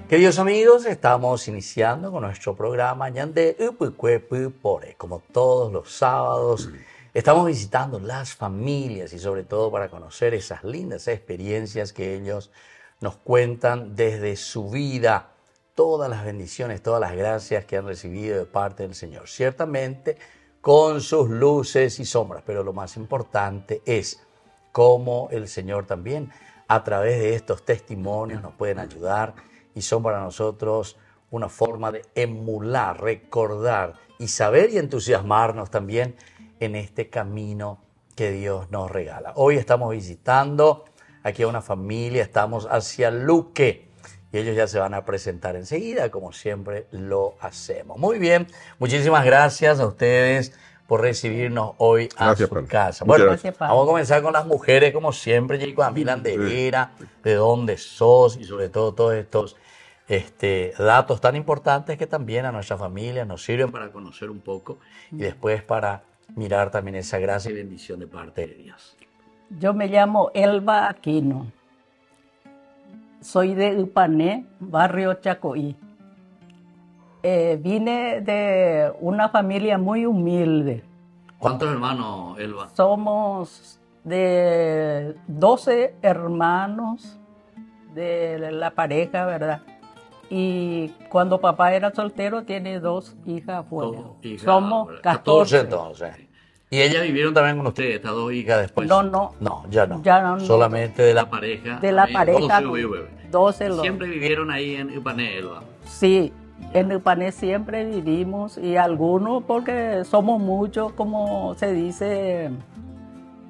Queridos amigos, estamos iniciando con nuestro programa Ñande Upucuepu Pore. Como todos los sábados, estamos visitando las familias y sobre todo para conocer esas lindas experiencias que ellos nos cuentan desde su vida, todas las bendiciones, todas las gracias que han recibido de parte del Señor. Ciertamente con sus luces y sombras, pero lo más importante es cómo el Señor también a través de estos testimonios nos pueden ayudar y son para nosotros una forma de emular, recordar y saber y entusiasmarnos también en este camino que Dios nos regala. Hoy estamos visitando aquí a una familia, estamos hacia Luque y ellos ya se van a presentar enseguida, como siempre lo hacemos. Muy bien, muchísimas gracias a ustedes por recibirnos hoy a su casa. Bueno, vamos a comenzar con las mujeres, como siempre, Jacob Amilan de Vera, de dónde sos y sobre todo todos estos datos tan importantes que también a nuestra familia nos sirven para conocer un poco y después para mirar también esa gracia y bendición de parte de Dios. Yo me llamo Elba Aquino. Soy de Upané, barrio Chacoí. Vine de una familia muy humilde. ¿Cuántos hermanos, Elba? Somos de 12 hermanos de la pareja, ¿verdad? Y cuando papá era soltero, tiene 2 hijas afuera. Somos 14 entonces. ¿Y ellas vivieron también con ustedes, estas 2 hijas después? No, ya no. Solamente de la pareja. De la pareja. 12 ¿Siempre vivieron ahí en Upané, Elba? Sí. En Upané siempre vivimos y algunos porque somos muchos, como se dice.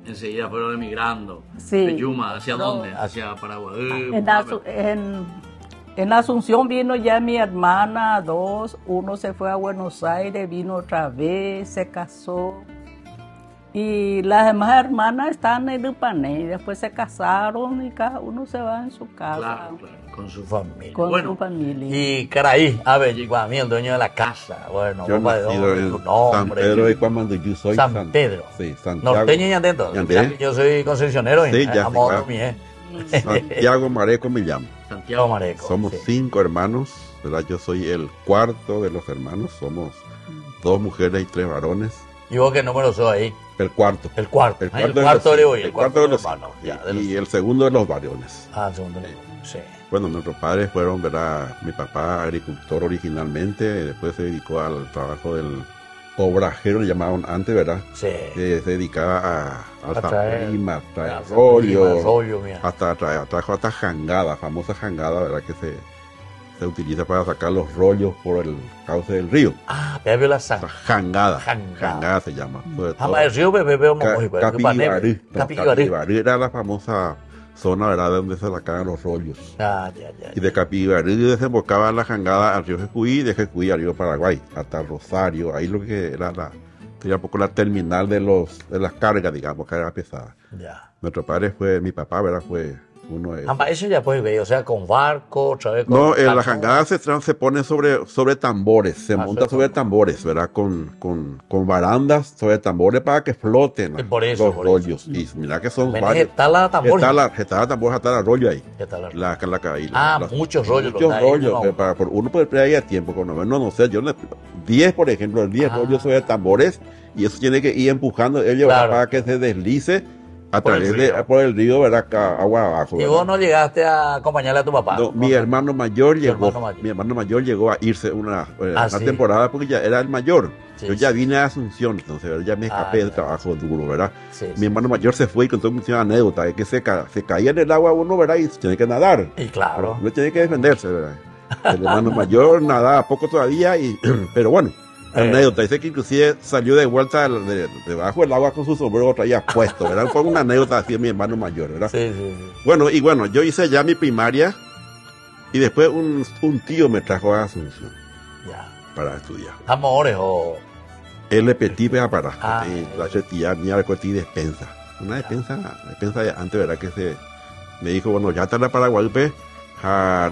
Enseguida fueron emigrando. Sí. ¿De Yuma? ¿Hacia dónde? ¿Hacia Paraguay? En Asunción vino ya mi hermana, 2. Uno se fue a Buenos Aires, vino otra vez, se casó. Y las demás hermanas están en Upané y después se casaron y cada uno se va en su casa. Claro, con su familia. Con su familia. Y Caraí, a ver, llegó a mí el dueño de la casa. Bueno, yo nacido en San Pedro de Cuamanduyú, soy San Pedro. Sí, Santiago. Norteño y Ñandento. Yo soy concesionero sí, en Amor Mie. Santiago Mareco me llamo. Santiago Mareco. Somos 5 hermanos, ¿verdad? Yo soy el cuarto de los hermanos. Somos 2 mujeres y 3 varones. ¿Y vos qué número sos ahí? El cuarto. El cuarto de los hermanos. Y el segundo de los varones. El segundo de los varones, sí. Bueno, nuestros padres fueron, ¿verdad? Mi papá agricultor originalmente, después se dedicó al trabajo del obrajero, le llamaban antes, ¿verdad? Sí. Se dedicaba a traer rollo, trajo hasta jangada, famosa jangada, ¿verdad? Que se utiliza para sacar los rollos por el cauce del río. Te vio la sangre. Jangada se llama. El río Capibarú era la famosa zona, ¿verdad? De donde se sacaban los rollos. Y de Capibarú desembocaba la jangada al río Jecuí y de Jecuí al río Paraguay, hasta Rosario. Ahí lo que era sería un poco la terminal de las cargas, digamos, cargas pesadas. Nuestro padre mi papá, ¿verdad? Fue uno de esos. Eso ya puedes ver, o sea, con barco, otra vez con... No, la jangada se pone sobre tambores, se monta sobre tambores, ¿verdad? Con barandas sobre tambores para que floten los rollos. Y mira que son varios. Está la tambor. Está la tambor, está el arroyo ahí. Muchos rollos. Muchos rollos. Uno puede ir ahí a tiempo, con no sé, 10, por ejemplo, 10 rollos sobre tambores, y eso tiene que ir empujando ellos para que se deslice a través por el río, ¿verdad? Agua abajo. ¿Y vos no llegaste a acompañarle a tu papá? No, mi hermano mayor llegó a irse una temporada porque ya era el mayor. Yo ya vine a Asunción, entonces ya me escapé del trabajo duro, ¿verdad? Mi hermano mayor se fue y contó una anécdota de que se caía en el agua uno, ¿verdad? Y tiene que nadar. Y claro. No tiene que defenderse, ¿verdad? El hermano mayor nadaba poco todavía, pero bueno. Anécdota, dice que inclusive salió de vuelta debajo del agua con su sombrero traía puesto, ¿verdad? Fue una anécdota así de mi hermano mayor, ¿verdad? Sí. Bueno, yo hice ya mi primaria y después un tío me trajo a Asunción para estudiar. ¿Amores o...? Él le petí para la chetilla mía de cortí despensa. Una despensa de antes, ¿verdad? Que me dijo, bueno, ya está la Paraguay, para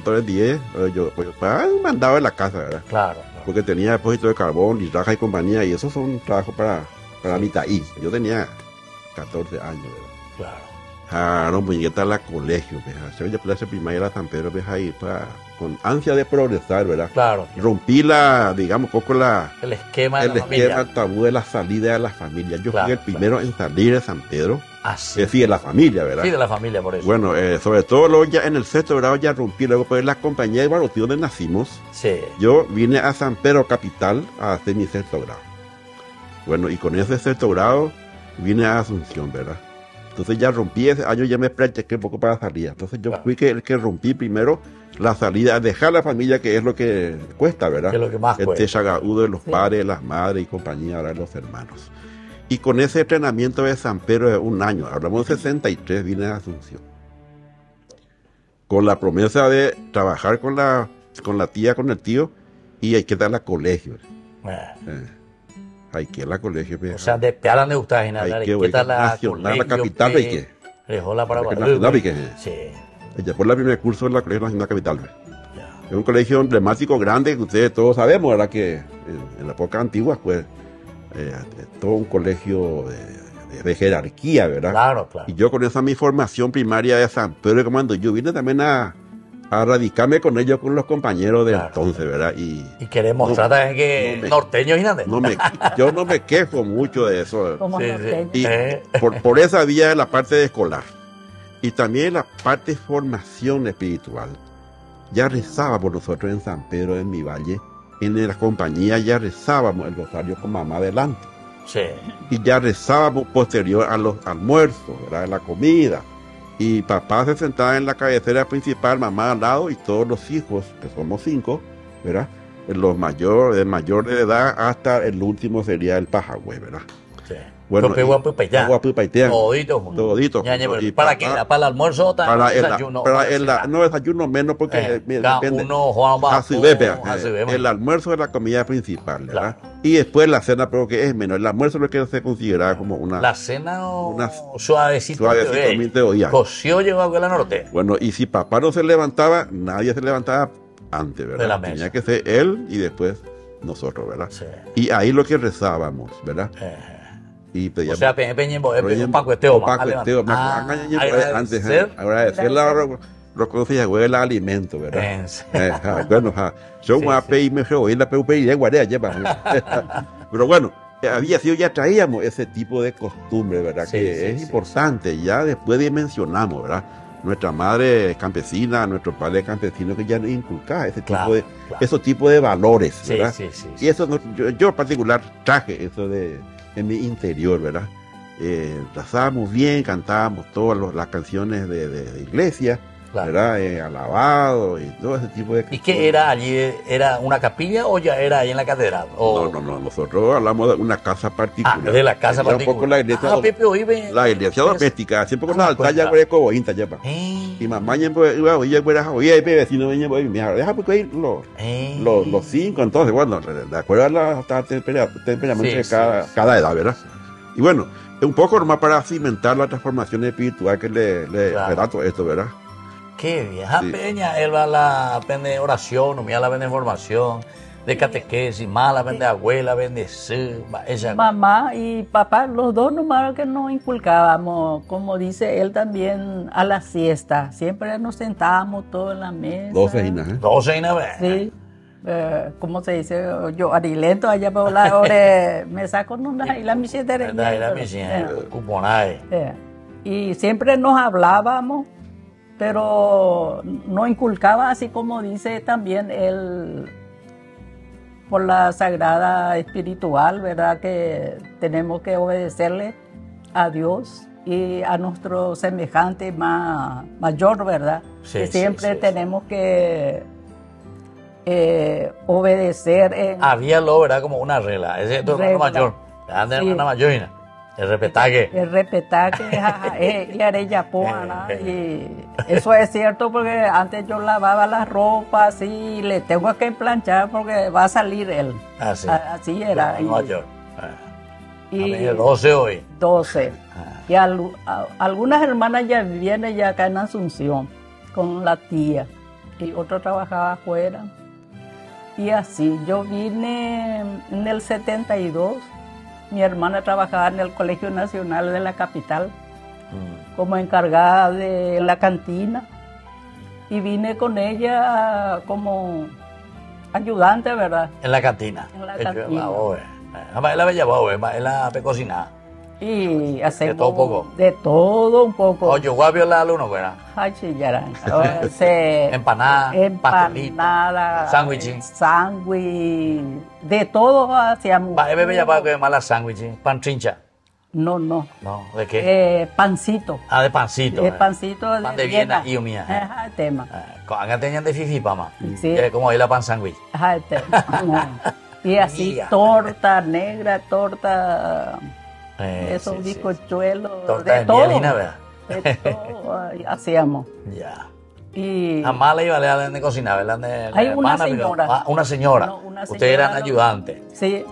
todo el día, yo mandaba en la casa, ¿verdad? Claro. Porque tenía depósito de carbón, litraja y compañía, y esos son trabajos para mi taí. Yo tenía 14 años, ¿verdad? Claro. no muñeca a la colegio, ¿ves? Yo plaza primaria a San Pedro, ¿ves? Ahí con ansia de progresar, ¿verdad? Claro. Rompí digamos, poco el esquema el tabú de la salida de la familia. Yo fui el primero en salir de San Pedro. Así. Es decir, de la familia, ¿verdad? Sí, de la familia, por eso. Bueno, sobre todo luego ya en el sexto grado ya rompí, luego pues la compañía de Barotí donde nacimos. Sí. Yo vine a San Pedro capital a hacer mi sexto grado. Bueno, y con ese sexto grado vine a Asunción, ¿verdad? Entonces ya rompí ese año, ya me practiqué un poco para la salida. Entonces yo fui el que rompí primero la salida, dejar la familia, que es lo que cuesta, ¿verdad? Que es lo que más cuesta. Este chagaúdo de los padres, las madres y compañía, ahora los hermanos. Y con ese entrenamiento de San Pedro de un año, hablamos de 63, vine a Asunción. Con la promesa de trabajar con la tía, con el tío, y hay que darle a colegio. Hay que ir a colegio. O sea, de Pealan de ustedes, hay que dar la capital, hay que. Dejó la para Sí. Ella fue el primer curso de la Colegio Nacional Capital. Es un colegio emblemático grande que ustedes todos sabemos, ¿verdad? Que en la época antigua fue todo un colegio de jerarquía, ¿verdad? Claro, claro. Y yo con esa mi formación primaria de San Pedro de Comando, yo vine también a radicarme con ellos, con los compañeros de entonces, ¿verdad? Y queremos tratar de que norteños y nada. Yo no me quejo mucho de eso. Como norteños. Y por esa vía de la parte de escolar. Y también la parte de formación espiritual. Ya rezábamos nosotros en San Pedro, en mi valle, en la compañía ya rezábamos el rosario con mamá delante. Sí. Y ya rezábamos posterior a los almuerzos, ¿verdad? La comida. Y papá se sentaba en la cabecera principal, mamá al lado, y todos los hijos, que somos 5, ¿verdad? Los mayores, de mayor de edad hasta el último sería el Pajagüey, ¿verdad? Sí. Bueno, todito. ¿Para qué? ¿Para el almuerzo o para el desayuno? No, desayuno menos porque depende. El almuerzo es la comida principal, ¿verdad? Claro. Y después la cena, pero que es menos. El almuerzo es lo que se considera como una... La cena suavecito de olla. Coció llegó a la norte. Bueno, y si papá no se levantaba, nadie se levantaba antes, ¿verdad? De la mesa. Tenía que ser él y después nosotros, ¿verdad? Sí. Y ahí lo que rezábamos, ¿verdad? Y pedíamos, o sea, un Paco Esteo, agradecer lo que se llama el alimento, ¿verdad? Bueno, yo voy a pedirme la pero bueno, había sido, ya traíamos ese tipo de costumbre, ¿verdad? Que es importante, ya después dimensionamos, ¿verdad? Nuestra madre campesina, nuestro padre campesino, que ya nos inculcaba esos tipos de valores, ¿verdad? Y eso yo en particular traje eso en mi interior, ¿verdad? Rezábamos bien, cantábamos todas las canciones de iglesia, ¿verdad? Alabado y todo ese tipo de cosas. ¿Y qué era allí? ¿Era una capilla o ya era ahí en la catedral? No, nosotros hablamos de una casa particular. De la casa particular. Un poco la iglesia doméstica, siempre con la altar ya por ecobointa, ya pa. Y mamá ya iba oye, vecino, deja porque ir los 5, entonces, bueno, de acuerdo a temperamento de cada edad, ¿verdad? Y bueno, un poco nomás para cimentar la transformación espiritual que le relato esto, ¿verdad? Qué vieja peña, él va a la pende oración, mía la vende formación, de catequesis, más la vende abuela, vende mamá y papá, los dos nomás que nos inculcábamos, como dice él también, a la siesta. Siempre nos sentábamos todos en la mesa. 12 inas, ¿eh? 12 inas, sí. ¿Cómo se dice? Yo, arilento, allá por la hora, me saco una y la misidera. Y siempre nos hablábamos, pero no inculcaba, así como dice también él, por la sagrada espiritual, ¿verdad? Que tenemos que obedecerle a Dios y a nuestro semejante mayor, ¿verdad? Que siempre tenemos que obedecer. Había lo, ¿verdad? Como una regla. Ese es tu hermano mayor. Ande hermana mayor. El repetaque. Y areyapoa, y eso es cierto porque antes yo lavaba las ropas y le tengo que planchar porque va a salir él. Así era. Y 12 hoy. 12. Y algunas hermanas ya vienen ya acá en Asunción con la tía y otro trabajaba afuera. Y así, yo vine en el 72. Mi hermana trabajaba en el Colegio Nacional de la capital como encargada de la cantina y vine con ella como ayudante, ¿verdad? En la cantina. En la cantina. Es la bella bobe, es la cocina. Y hacemos de todo un poco. De todo un poco. Oye, guapio la luna, ¿verdad? Ay, chillarán. Empanada, sándwich, de todo hacíamos. Va, es bella para que mala sándwich, pan trincha. No. No, ¿de qué? Pancito. Ah, de pancito. Pancito de pan de Viena y humía. Ajá, el tema. Acá tenían de fifi, pama. Sí. Como ahí la pan sándwich. Ajá, el tema. Y así torta negra, torta... esos bizcochuelos, torta de todo. Mielina, ¿verdad? De todo hacíamos. Ya. Y jamás le iba a de cocinar, ¿verdad? Hay una señora. Una señora. No, Ustedes eran ayudantes. Sí.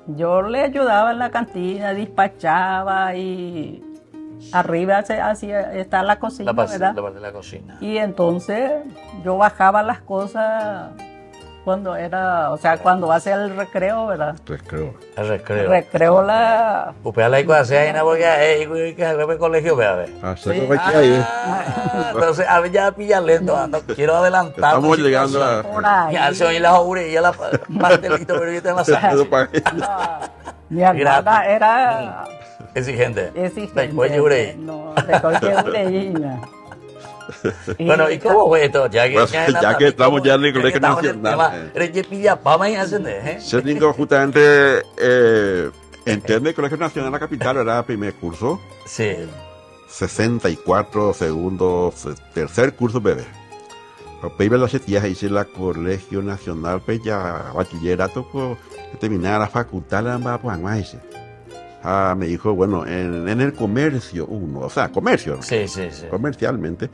Yo le ayudaba en la cantina, despachaba y arriba está la cocina, ¿verdad? La parte de la cocina. Y entonces yo bajaba las cosas cuando era, o sea, cuando va a ser el recreo, ¿verdad? El recreo. Recreo la... Usted la cosa se hay porque hay que el colegio, vea. Entonces, a ver, ya pilla lento, quiero adelantar. Estamos llegando a... Ya se oye la jauría, la pastelito, pero yo tengo la sangre. Mi hermana era... Exigente. Después lloré. No, después lloré. Bueno, ¿y cómo fue esto? Ya que estamos ya en el colegio nacional. Justamente entiende el colegio nacional la capital, era el primer curso. Sí. 64, segundo, tercer curso, bebé. Pero la setilla hice la colegio nacional, pues ya bachillerato, pues terminar la facultad, me dijo, bueno, en el comercio uno, o sea, comercio, ¿no? Sí. Comercialmente,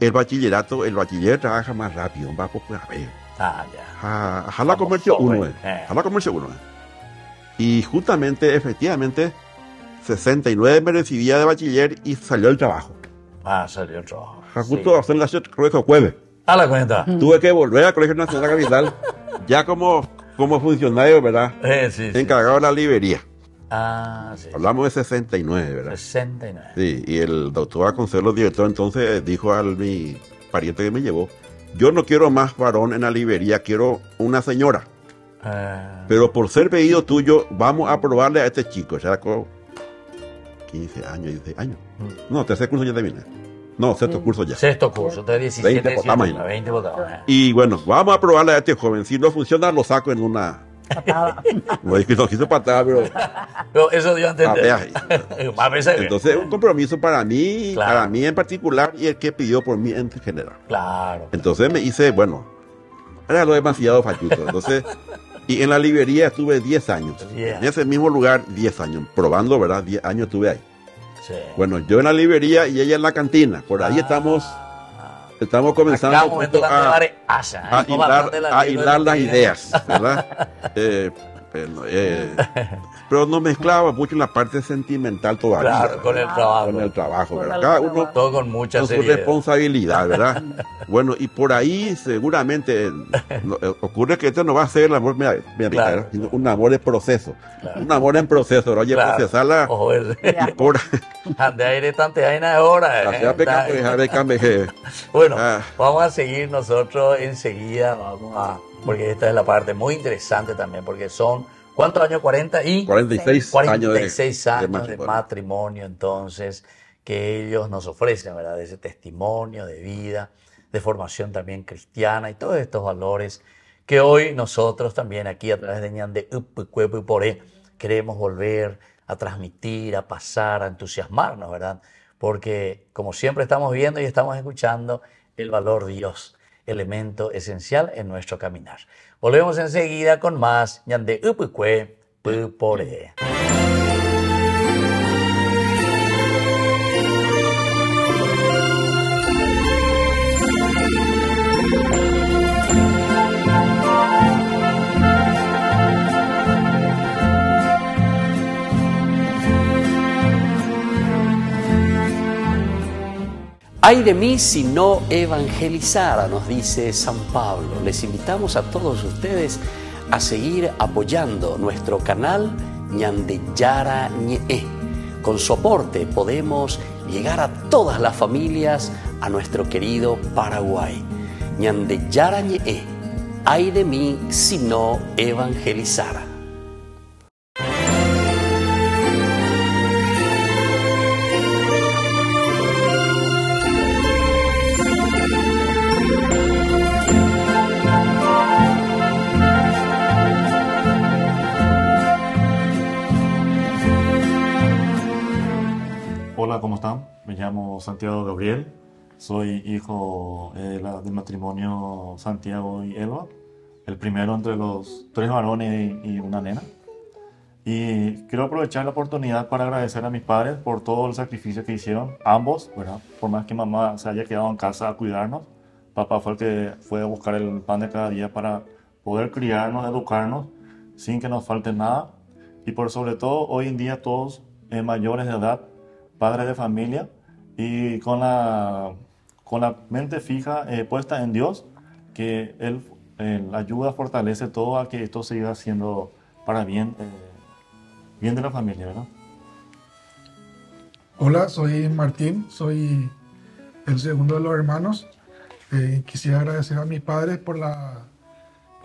el bachiller trabaja más rápido, va por a ver. Ya. A la comercio uno, a la comercio uno. Y justamente, efectivamente, 69 me recibía de bachiller y salió el trabajo. Salió el trabajo. Justo hacer la colegio jueves. A la cuenta. Tuve que volver al Colegio Nacional Capital, ya como funcionario, ¿verdad? Encargado de la librería. Hablamos de 69, ¿verdad? 69. Sí, y el doctor Consuelo, director, entonces dijo a mi pariente que me llevó, yo no quiero más varón en la librería, quiero una señora. Pero por ser pedido tuyo, vamos a probarle a este chico. O sea, 15 años, 16 años. No, tercer curso ya terminé. No, sexto curso ya. Sexto curso, entonces 17, 20 votados. Y bueno, vamos a probarle a este joven. Si no funciona, lo saco en una... patada. No quiso patada, pero eso dio a entender. Entonces, un compromiso para mí, claro. Para mí en particular y el que pidió por mí en general. Claro. Entonces me hice, bueno, era lo demasiado fachuto. Entonces, y en la librería estuve 10 años. En ese mismo lugar, 10 años. Probando, ¿verdad? 10 años estuve ahí. Sí. Bueno, yo en la librería y ella en la cantina. Por ahí estamos comenzando a hilar las ideas, ¿verdad? Pero no mezclaba mucho en la parte sentimental todavía. Claro, con el trabajo. ¿verdad? Cada uno todo con mucha su responsabilidad, ¿verdad? Bueno, y por ahí seguramente ocurre que esto no va a ser el amor, mira, claro. Sino un amor en proceso. Claro. Un amor en proceso, ¿no? Oye, claro. Procesarla. De aire tante aina de hora. Bueno, vamos a seguir nosotros enseguida, porque esta es la parte muy interesante también, porque son, ¿cuántos años? 46 años de matrimonio, entonces, que ellos nos ofrecen, ¿verdad? Ese testimonio de vida, de formación también cristiana y todos estos valores que hoy nosotros también aquí a través de Ñande Poré queremos volver a transmitir, a pasar, a entusiasmarnos, ¿verdad? Porque como siempre estamos viendo y estamos escuchando, el valor Dios, elemento esencial en nuestro caminar. Volvemos enseguida con más Ñande Poré. Ay de mí si no evangelizara, nos dice San Pablo. Les invitamos a todos ustedes a seguir apoyando nuestro canal Ñande Yara Ñe, con su aporte podemos llegar a todas las familias a nuestro querido Paraguay. Ñande yarañe, ay de mí si no evangelizara. Hola, ¿cómo están? Me llamo Santiago Gabriel, soy hijo del matrimonio Santiago y Elba, el primero entre los 3 varones y una nena. Y quiero aprovechar la oportunidad para agradecer a mis padres por todo el sacrificio que hicieron, ambos, ¿verdad? Por más que mamá se haya quedado en casa a cuidarnos, papá fue el que fue a buscar el pan de cada día para poder criarnos, educarnos, sin que nos falte nada. Y por sobre todo, hoy en día todos mayores de edad, padres de familia y con la mente fija puesta en Dios, que Él ayuda, fortalece todo a que esto siga siendo para bien de la familia, ¿verdad? Hola, soy Martín, soy el segundo de los hermanos. Quisiera agradecer a mis padres por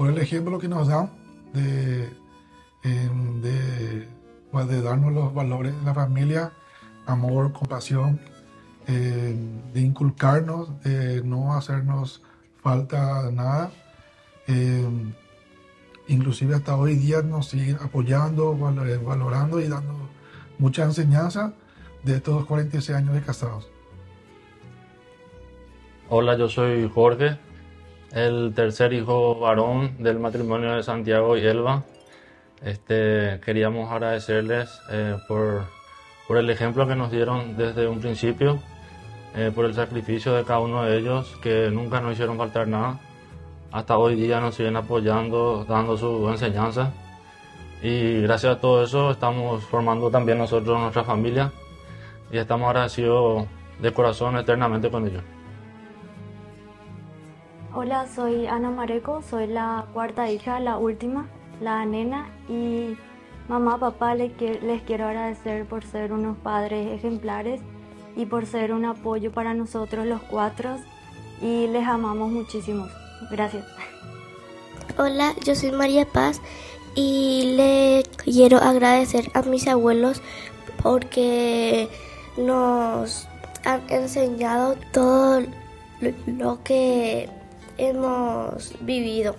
el ejemplo que nos dan de darnos los valores de la familia, amor, compasión, de inculcarnos, de no hacernos falta nada. Inclusive hasta hoy día nos siguen apoyando, valorando y dando mucha enseñanza de estos 46 años de casados. Hola, yo soy Jorge, el tercer hijo varón del matrimonio de Santiago y Elba. Queríamos agradecerles por el ejemplo que nos dieron desde un principio, por el sacrificio de cada uno de ellos, que nunca nos hicieron faltar nada. Hasta hoy día nos siguen apoyando, dando su enseñanza. Y gracias a todo eso estamos formando también nosotros nuestra familia y estamos agradecidos de corazón eternamente con ellos. Hola, soy Ana Mareco, soy la cuarta hija, la última, la nena, y mamá, papá, les quiero agradecer por ser unos padres ejemplares y por ser un apoyo para nosotros los 4, y les amamos muchísimo. Gracias. Hola, yo soy María Paz y le quiero agradecer a mis abuelos porque nos han enseñado todo lo que hemos vivido.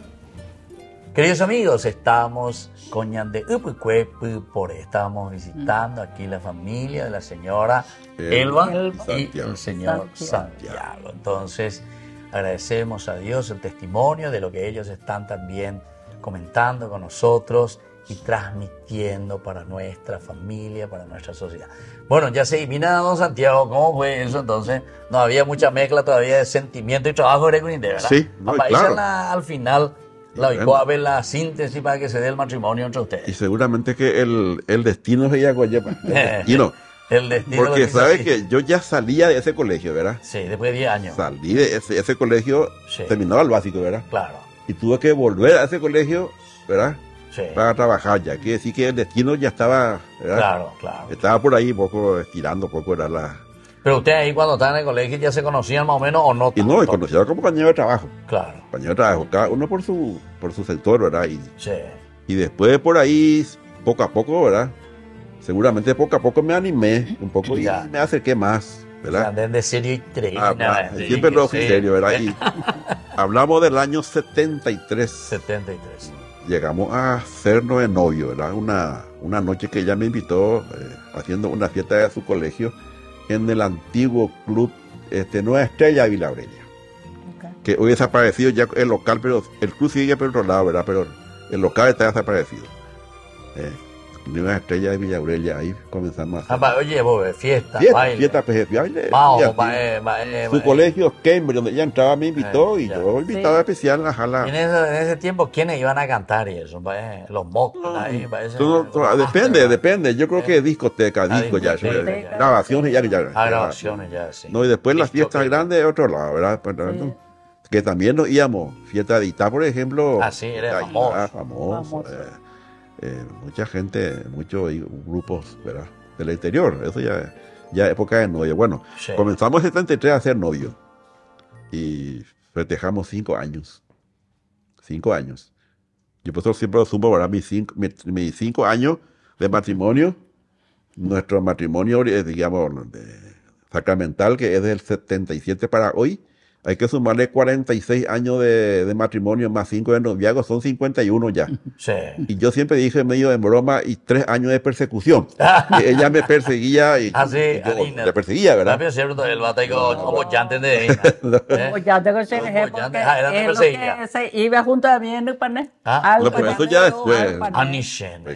Queridos amigos, estamos con Ñande Upucuepupore. Estamos visitando aquí la familia de la señora Elba y el señor Santiago. Entonces, agradecemos a Dios el testimonio de lo que ellos están también comentando con nosotros y transmitiendo para nuestra familia, para nuestra sociedad. Bueno, ya se mira, don Santiago, ¿cómo fue eso? Entonces, no había mucha mezcla todavía de sentimiento y trabajo de ¿verdad? Sí, no, claro. Al final la ubicó a ver la síntesis para que se dé el matrimonio entre ustedes. Y seguramente que el destino se llama el destino. Porque sabe que yo ya salía de ese colegio, ¿verdad? Sí, después de 10 años. Salí de ese colegio, sí. Terminaba el básico, ¿verdad? Claro. Y tuve que volver a ese colegio, ¿verdad? Sí. Para trabajar ya. Quiere decir que el destino ya estaba, ¿verdad? Claro. Estaba por ahí estirando poco, era la... Pero usted ahí cuando estaba en el colegio ya se conocían más o menos, ¿o no? Y no, conocía como compañero de trabajo. Claro. Compañero de trabajo, cada uno por su sector, ¿verdad? Sí. Y después por ahí, poco a poco, ¿verdad? Seguramente poco a poco me animé un poco y me acerqué más, ¿verdad? De serio y tres. Siempre lo fui serio, ¿verdad? Y hablamos del año 73. 73. Llegamos a hacernos de novio, ¿verdad? Una noche que ella me invitó haciendo una fiesta de su colegio en el antiguo club Nueva Estrella de Villa Aurelia. Okay. Que hoy desaparecido ya el local, pero el club sigue por otro lado, ¿verdad? Pero el local está desaparecido. Nueva Estrella de Villa Aurelia, ahí comenzamos a hacer. Oye, fiesta, baile. Fiesta, baile. Su colegio Cambridge, donde ella entraba, me invitó y yo invitaba especial a Jala. En ese tiempo, ¿quiénes iban a cantar y eso? Los mocos ahí, depende. Yo creo que discoteca, grabaciones ya. Grabaciones ya, sí. No, y después las fiestas grandes de otro lado, ¿verdad? Sí. Que también nos íbamos. Fiesta de Itá, por ejemplo. Sí, era famoso. Mucha gente, muchos grupos, ¿verdad? del exterior. Eso ya época de novio. Bueno, comenzamos en 73 a ser novio. Y festejamos 5 años. 5 años. Yo por eso siempre lo sumo, ¿verdad? Mis 5 años de matrimonio. Nuestro matrimonio, digamos, sacramental, que es del 77 para hoy. Hay que sumarle 46 años de matrimonio más 5 de noviazgo, son 51 ya. Sí. Y yo siempre dije medio en broma, y 3 años de persecución. Que ella me perseguía y sí, yo le perseguía, ¿verdad? Es cierto, el batallón como ya entendé. Como ya tengo que porque es lo que se iba junto a mí en el panel. Pero eso ya después.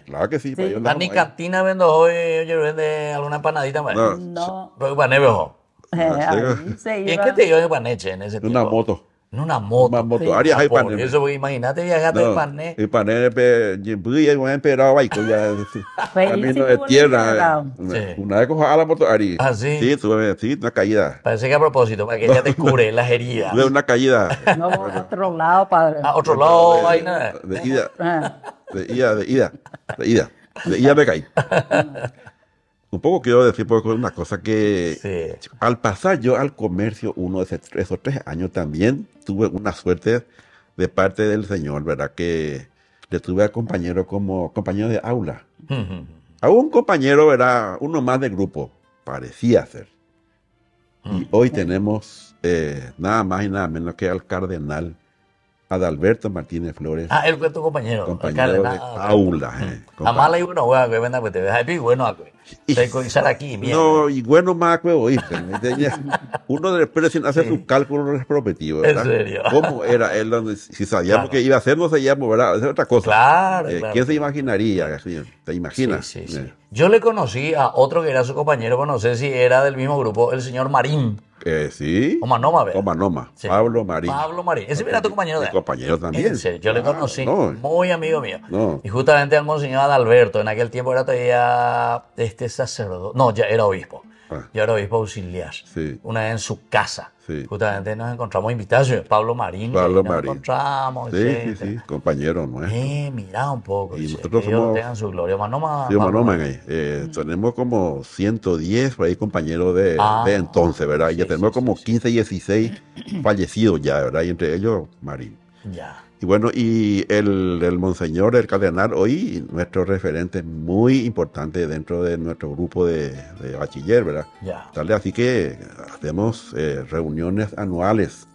Claro que sí. Ni cantina vendo hoy, yo vende alguna empanadita más. No. Pero pané viejo. ¿Y en qué te iba de paneche en ese tiempo? Una moto. En una moto. Una moto. Arias hay pané. Eso, imagínate viajarte en pané. El pané, y voy a esperar baico ya. Camino de tierra. Una vez coja a la moto, Ari. ¿Ah, sí? Sí, una caída. Parece que a propósito, para que ella te cure las heridas. De una caída. No, a otro lado, padre. A otro lado, vaina. De ida me caí. Un poco quiero decir porque una cosa que al pasar yo al comercio esos 3 años también tuve una suerte de parte del Señor, ¿verdad? Que le tuve a compañero como compañero de aula. A un compañero, ¿verdad? Uno más de grupo, parecía ser. Y hoy tenemos nada más y nada menos que al cardenal Adalberto Martínez Flores. Él fue tu compañero. Compañero de aula. Jamás le digo una hueá que venda que te deja de bueno. Aquí, no, y bueno más que oíste. Uno después hace sus cálculos respectivos, ¿verdad? ¿En serio? ¿Cómo era él? Si sabíamos que iba a hacer, no sabíamos, ¿verdad? Esa es otra cosa. Claro. ¿Quién se imaginaría? ¿Te imaginas? Sí. Yo le conocí a otro que era su compañero, pero no sé si era del mismo grupo, el señor Marín. Sí. Omanoma, ¿verdad? Omanoma. Sí. Pablo Marín. Ese era tu compañero de él. Compañero también. En serio, yo le conocí, muy amigo mío. Y justamente al monseñor Adalberto, en aquel tiempo era todavía sacerdote. No, ya era obispo. Yo era obispo auxiliar. Sí. Una vez en su casa. Sí. Justamente nos encontramos invitados. Pablo Marín. Nos encontramos. Sí. Compañero nuestro. Mira un poco. Y nosotros somos... tengan su gloria. Manoma. Tenemos como 110 por ahí compañeros de entonces, ¿verdad? Y ya tenemos como 15, 16 fallecidos ya, ¿verdad? Y entre ellos, Marín. Ya. Y bueno, y el monseñor, el cardenal, hoy nuestro referente muy importante dentro de nuestro grupo de bachiller, ¿verdad? Ya. Así que hacemos reuniones anuales.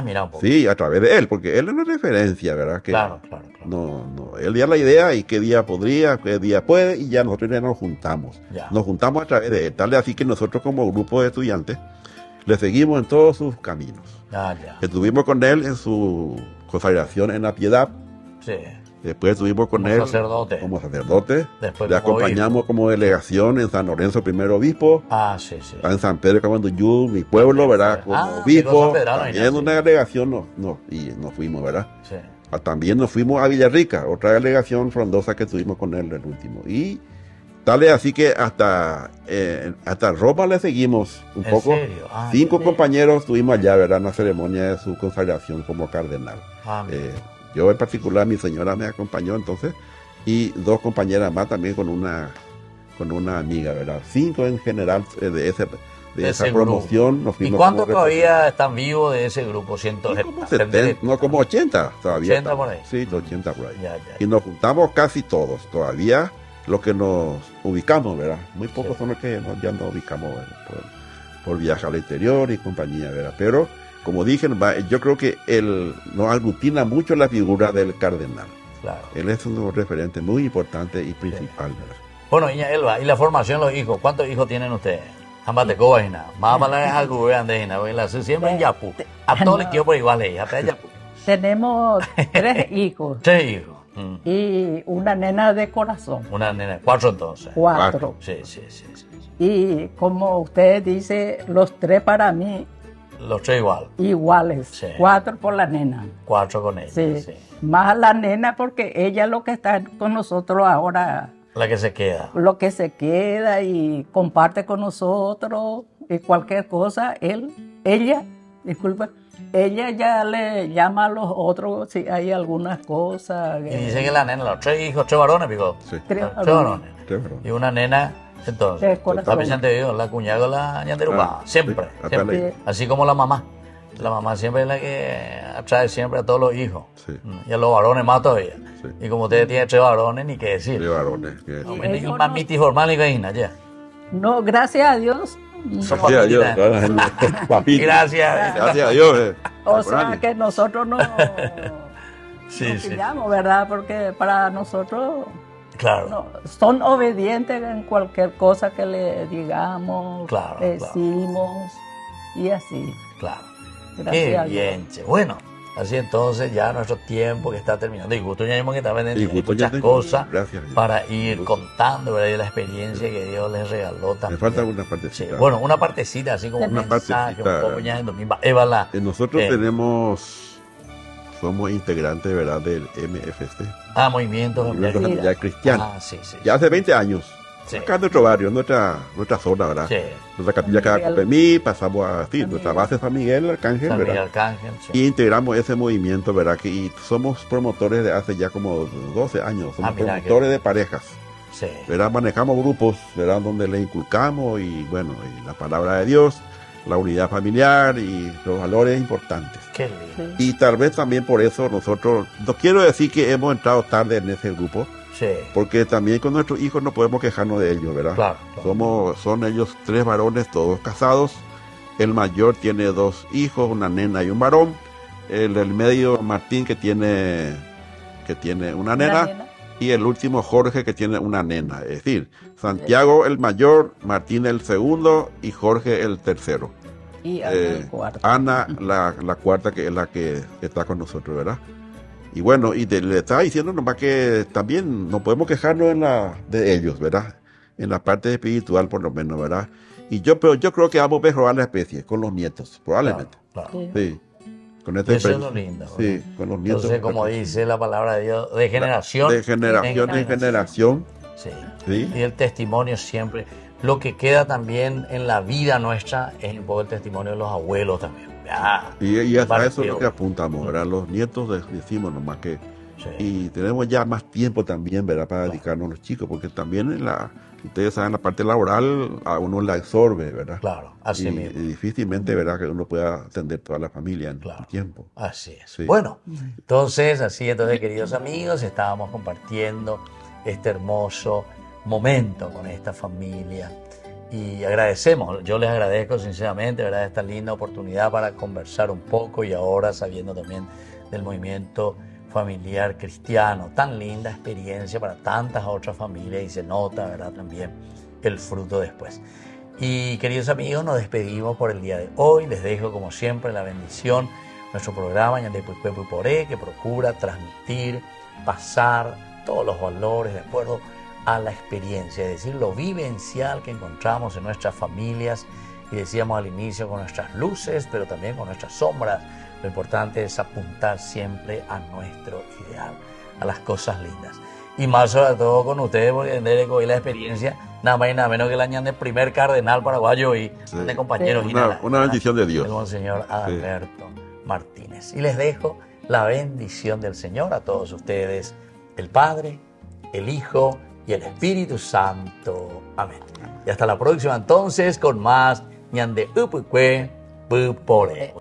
Mira un poco. Sí, a través de él, porque él es una referencia, ¿verdad? Que claro. No, él dio la idea y qué día podría, qué día puede, y ya nosotros ya nos juntamos. Ya. Nos juntamos a través de él. Así que nosotros como grupo de estudiantes le seguimos en todos sus caminos. Ya. Estuvimos con él en su consagración en la Piedad. Sí. Después estuvimos con él como sacerdote. Después le acompañamos como delegación en San Lorenzo, primer obispo. Sí. En San Pedro Camanduyú, mi pueblo, ¿verdad? Como obispo. También una delegación nos fuimos, ¿verdad? Sí. También nos fuimos a Villarrica, otra delegación frondosa que estuvimos con él el último. Y tal es así que hasta Roma le seguimos un poco. ¿Serio? 5 compañeros estuvimos allá, ¿verdad? En la ceremonia de su consagración como cardenal. Yo en particular, mi señora me acompañó entonces, y 2 compañeras más también con una amiga, ¿verdad? 5 en general de esa promoción. Nos fuimos. ¿Y cuántos todavía están vivos de ese grupo? Como 80 todavía. 80 por ahí. Sí, 80 por ahí. Ya. Y nos juntamos casi todos, todavía los que nos ubicamos, ¿verdad? Muy pocos son los que ya nos ubicamos por viaje al exterior y compañía, ¿verdad? Pero como dije, yo creo que él nos aglutina mucho la figura del cardenal. Claro. Él es un referente muy importante y principal. ¿Verdad? Bueno, Iña Elba, y la formación de los hijos, ¿cuántos hijos tienen ustedes? Ambate cobaina, más para las algubernandina, siempre en Yapu. A todos les quiero por igual, hasta Yapu. Tenemos 3 hijos. 3 hijos. Y una nena de corazón. Una nena, 4 entonces. 4. Sí. Y como usted dice, los 3 para mí. Los 3 iguales. Sí. 4 por la nena. 4 con ella. Sí. Más la nena porque ella es lo que está con nosotros ahora. La que se queda. Lo que se queda y comparte con nosotros y cualquier cosa. Ella ya le llama a los otros si hay algunas cosas. Y dice que la nena, los 3 hijos, 3 varones, pico. Sí. 3 varones. 3 varones. Y una nena Entonces, papi siempre digo, la cuñada con la ñanderupa, siempre, siempre. Así como la mamá. La mamá siempre es la que atrae siempre a todos los hijos. Sí. Y a los varones más todavía. Sí. Y como ustedes tienen 3 varones, ni qué decir. 3 varones. No, ni mamiti formal ni que ya. No, gracias a Dios. Gracias a Dios. Gracias. Gracias a Dios. O sea que nosotros no pillamos, ¿verdad? Porque para nosotros claro. Son obedientes en cualquier cosa que le digamos, claro, decimos y así. Claro. Qué bien, che. Bueno, así entonces ya nuestro tiempo que está terminando. Y justo ya mismo que está vendiendo muchas cosas para ir contando, ¿verdad? Y la experiencia que Dios les regaló también. Me falta una partecita. Sí. Bueno, una partecita, así como una un mensaje, un poco ya nosotros somos integrantes, ¿verdad? Del MFC. Movimiento Familiar Cristiano. Sí. Ya hace 20 años. Sí. Acá en nuestro barrio, en nuestra zona, ¿verdad? Sí. Nuestra capilla queda Copemí, pasamos a nuestra base San Miguel Arcángel, San Miguel ¿verdad? Arcángel, sí. Y integramos ese movimiento, ¿verdad? Y somos promotores de hace ya como 12 años, somos promotores de parejas. Sí. ¿Verdad? Manejamos grupos, ¿verdad? Donde le inculcamos y la palabra de Dios, la unidad familiar y los valores importantes. Qué lindo. Y tal vez también por eso nosotros, no quiero decir que hemos entrado tarde en ese grupo. Sí. Porque también con nuestros hijos no podemos quejarnos de ellos, ¿verdad? Claro. Son ellos 3 varones, todos casados. El mayor tiene 2 hijos, una nena y un varón. El del medio, Martín, que tiene una nena. Y el último, Jorge, que tiene una nena. Es decir, Santiago el mayor, Martín el segundo y Jorge el tercero. Y Ana el cuarto. Ana la cuarta, que es la que está con nosotros, ¿verdad? Y bueno, y le estaba diciendo nomás que también no podemos quejarnos de ellos, ¿verdad? En la parte espiritual, por lo menos, ¿verdad? Pero yo creo que vamos a mejorar la especie con los nietos, probablemente. Claro. Sí. Con eso es lo lindo. Sí, con los nietos. Entonces, como dice la palabra de Dios, de generación en generación. Sí. Y el testimonio siempre. Lo que queda también en la vida nuestra es un poco el testimonio de los abuelos también. Y a eso es lo que apuntamos, ¿verdad? Los nietos decimos nomás que... Sí. Y tenemos ya más tiempo también, ¿verdad? Para dedicarnos a los chicos, porque también ustedes saben, la parte laboral a uno la absorbe, ¿verdad? Claro, así mismo. Y difícilmente, ¿verdad? Que uno pueda atender toda la familia en tiempo. Así es. Sí. Bueno, entonces, queridos amigos, estábamos compartiendo este hermoso momento con esta familia. Y agradecemos, yo les agradezco sinceramente, ¿verdad? Esta linda oportunidad para conversar un poco y ahora sabiendo también del movimiento familiar cristiano, tan linda experiencia para tantas otras familias y se nota, ¿verdad? También el fruto después. Y queridos amigos, nos despedimos por el día de hoy, les dejo como siempre la bendición, nuestro programa Ñande Puicuepu Poré, que procura transmitir, pasar todos los valores de acuerdo a la experiencia, es decir, lo vivencial que encontramos en nuestras familias y decíamos al inicio con nuestras luces, pero también con nuestras sombras. Lo importante es apuntar siempre a nuestro ideal, a las cosas lindas. Y más sobre todo con ustedes, porque hoy la experiencia, nada más y nada menos que la del primer cardenal paraguayo y de compañeros. Una bendición de Dios. El monseñor Adalberto Martínez. Y les dejo la bendición del Señor a todos ustedes, el Padre, el Hijo y el Espíritu Santo. Amén. Y hasta la próxima entonces con más Ñande Upuicue Pupore.